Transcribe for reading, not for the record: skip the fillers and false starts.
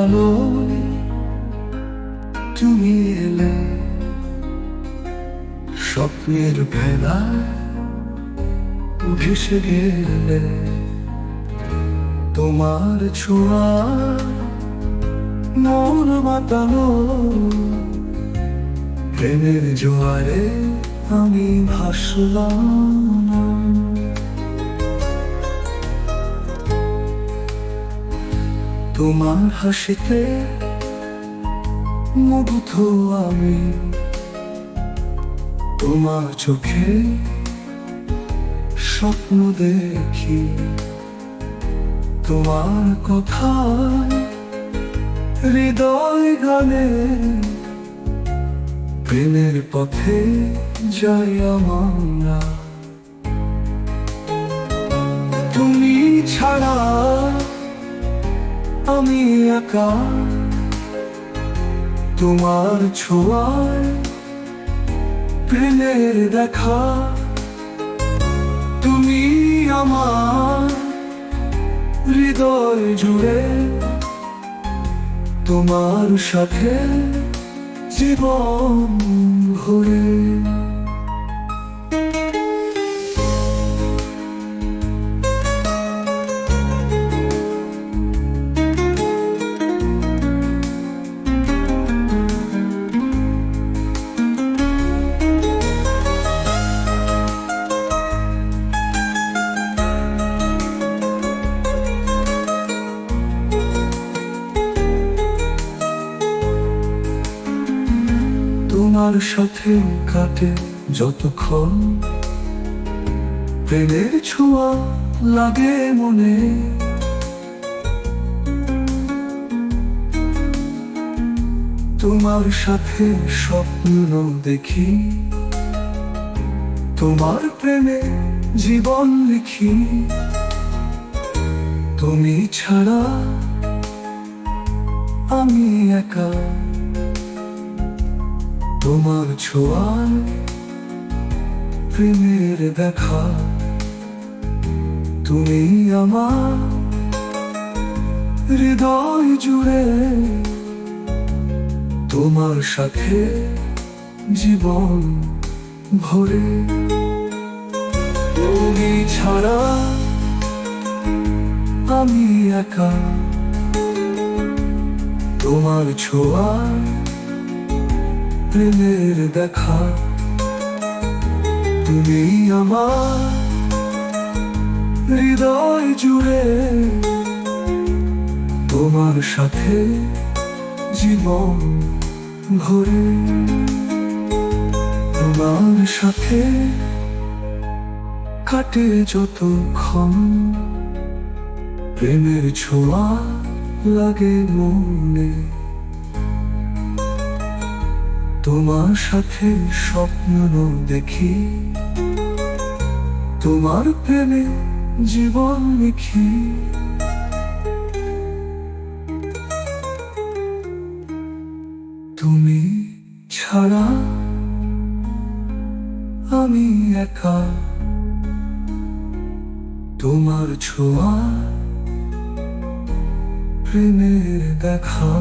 আলোয় তুমি এলে, স্বপ্নের ভেলায় ভেসে গেলে। তোমার ছোঁয়া মন মাতালো, প্রেমের জোয়ারে আমি ভাসলাম। তোমার হাসিতে মুগ্ধ আমি, তোমার চোখে স্বপ্ন দেখি। তোমার কথায় হৃদয় গানে, প্রেমের পথে যাই আমরা। তুমি ছাড়া আমি একা, তোমার ছোঁয়ায় প্রেমের দেখা। তুমি আমার হৃদয় জুড়ে, তোমার সাথে জীবন ভরে। তোমার সাথে কাটে যতক্ষণ, প্রেমের ছোঁয়া লাগে মনে। তোমার সাথে স্বপ্ন দেখি, তোমার প্রেমে জীবন লিখি। তুমি ছাড়া আমি একা, তোমার ছোঁয়ায় প্রেমের দেখা। তুমি আমার হৃদয় জুড়ে, তোমার সাথে জীবন ভরে। তুমি ছাড়া আমি একা, তোমার ছোঁয়ায় প্রেমের দেখা। তুমি আমার হৃদয় জুড়ে, তোমার সাথে জীবন ভরে। তোমার সাথে কাটে যতক্ষণ, প্রেমের ছোঁয়া লাগে মনে। তোমার সাথে স্বপ্ন দেখি, তোমার প্রেমে জীবন লিখি। তুমি ছাড়া আমি একা, তোমার ছোঁয়া প্রেমের দেখা।